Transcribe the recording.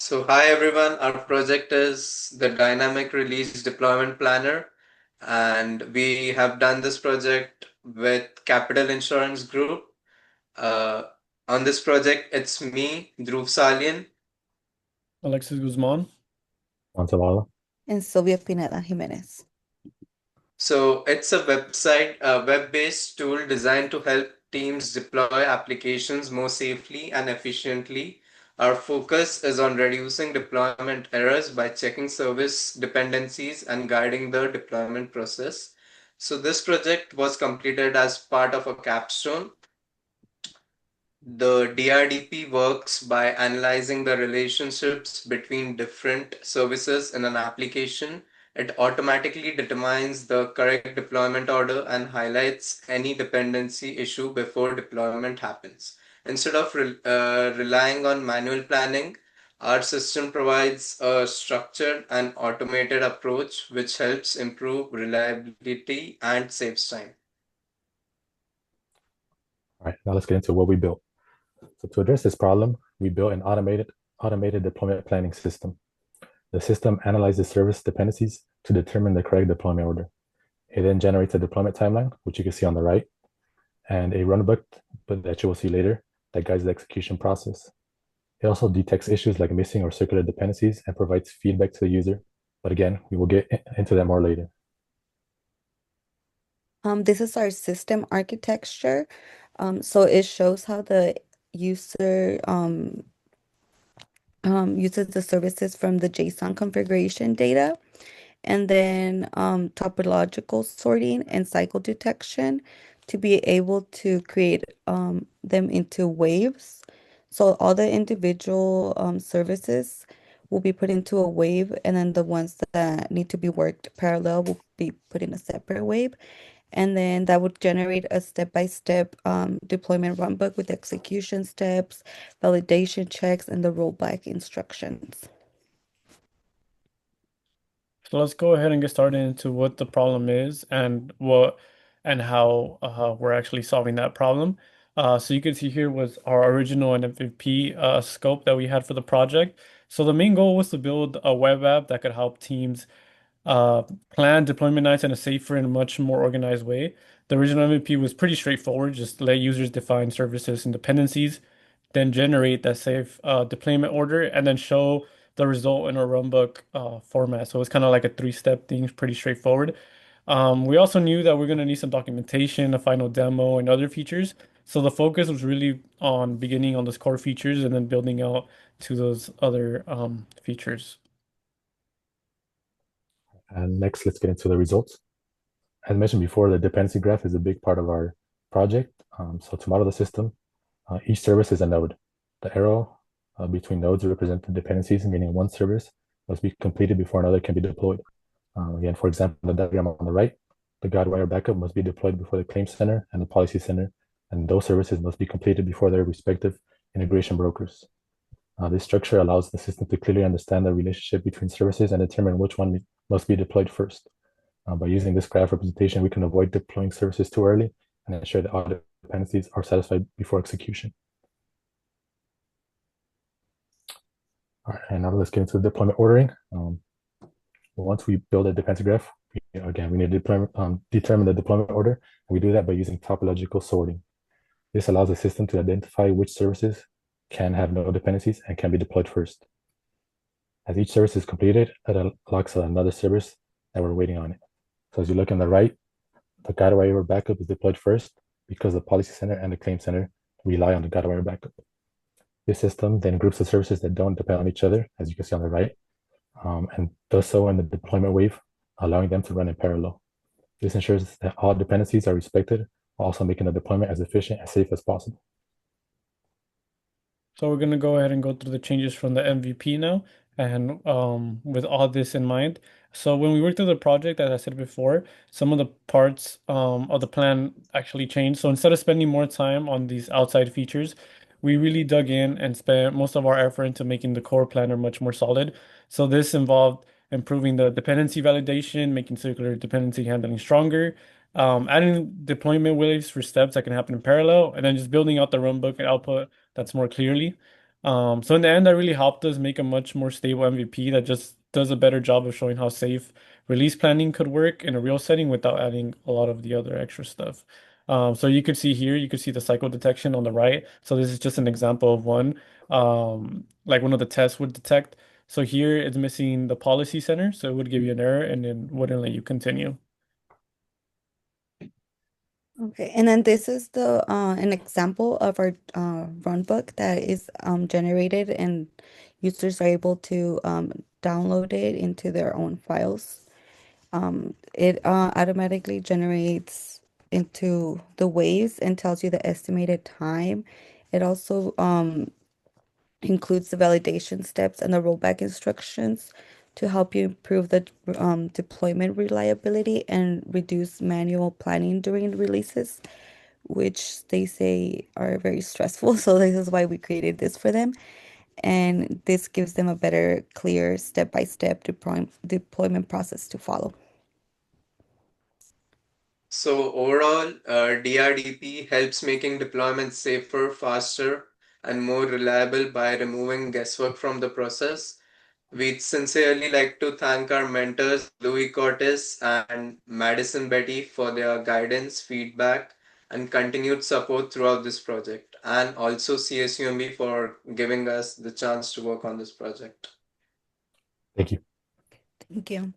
So, hi everyone, our project is the Dynamic Release Deployment Planner, and we have done this project with Capital Insurance Group. Uh, on this project, it's me, Dhruv Salian. Alexis Guzman. Montalala. And Sylvia Pineda Jimenez. So, it's a web-based tool designed to help teams deploy applications more safely and efficiently. Our focus is on reducing deployment errors by checking service dependencies and guiding the deployment process. So, this project was completed as part of a capstone. The DRDP works by analyzing the relationships between different services in an application. It automatically determines the correct deployment order and highlights any dependency issue before deployment happens. Instead of relying on manual planning, our system provides a structured and automated approach which helps improve reliability and saves time. All right, now let's get into what we built. So to address this problem, we built an automated deployment planning system. The system analyzes service dependencies to determine the correct deployment order. It then generates a deployment timeline, which you can see on the right, and a runbook, but that you will see later, that guides the execution process. It also detects issues like missing or circular dependencies and provides feedback to the user. But again, we will get into that more later. This is our system architecture. So it shows how the user uses the services from the JSON configuration data, and then topological sorting and cycle detection to be able to create them into waves. So all the individual services will be put into a wave, and then the ones that need to be worked parallel will be put in a separate wave. And then that would generate a step-by-step deployment runbook with execution steps, validation checks, and the rollback instructions. So let's go ahead and get started into what the problem is and how we're actually solving that problem. So you can see here was our original and MVP scope that we had for the project. So the main goal was to build a web app that could help teams uh, plan deployment nights in a safer and much more organized way. The original MVP was pretty straightforward, just let users define services and dependencies, then generate that safe deployment order, and then show the result in a runbook format. So it's kind of like a three-step thing, pretty straightforward. We also knew that we're going to need some documentation, a final demo, and other features. So the focus was really on beginning on those core features and then building out to those other features. And next, let's get into the results. As mentioned before, the dependency graph is a big part of our project. So to model the system, each service is a node. The arrow between nodes represent the dependencies, meaning one service must be completed before another can be deployed. Again, for example, the diagram on the right, the Guidewire backup must be deployed before the claim center and the policy center, and those services must be completed before their respective integration brokers. This structure allows the system to clearly understand the relationship between services and determine which one must be deployed first. By using this graph representation, we can avoid deploying services too early and ensure that all dependencies are satisfied before execution. All right, and now let's get into the deployment ordering. Once we build a dependency graph, we need to determine the deployment order. And we do that by using topological sorting. This allows the system to identify which services can have no dependencies and can be deployed first. As each service is completed, it unlocks another service that we're waiting on it. So as you look on the right, the Guidewire backup is deployed first because the policy center and the claim center rely on the Guidewire backup. This system then groups the services that don't depend on each other, as you can see on the right, and does so in the deployment wave, allowing them to run in parallel. This ensures that all dependencies are respected, while also making the deployment as efficient and safe as possible. So we're going to go ahead and go through the changes from the MVP now, and with all this in mind. So when we worked through the project, as I said before, some of the parts of the plan actually changed. So instead of spending more time on these outside features, we really dug in and spent most of our effort into making the core planner much more solid. So this involved improving the dependency validation, making circular dependency handling stronger, adding deployment waves for steps that can happen in parallel, and then just building out the runbook output that's more clearly. So in the end, that really helped us make a much more stable MVP that just does a better job of showing how safe release planning could work in a real setting without adding a lot of the other extra stuff. So you could see here, you could see the cycle detection on the right. So this is just an example of one, like one of the tests would detect. So here it's missing the policy center, so it would give you an error and then wouldn't let you continue. Okay, and then this is the an example of our run book that is generated and users are able to download it into their own files. It automatically generates into the waves and tells you the estimated time. It also includes the validation steps and the rollback instructions to help you improve the deployment reliability and reduce manual planning during releases, which they say are very stressful. So this is why we created this for them. And this gives them a better, clear, step-by-step deployment process to follow. So overall, DRDP helps making deployments safer, faster, and more reliable by removing guesswork from the process. We'd sincerely like to thank our mentors, Louis Cortes and Madison Betty, for their guidance, feedback, and continued support throughout this project, and also CSUMB for giving us the chance to work on this project. Thank you. Thank you.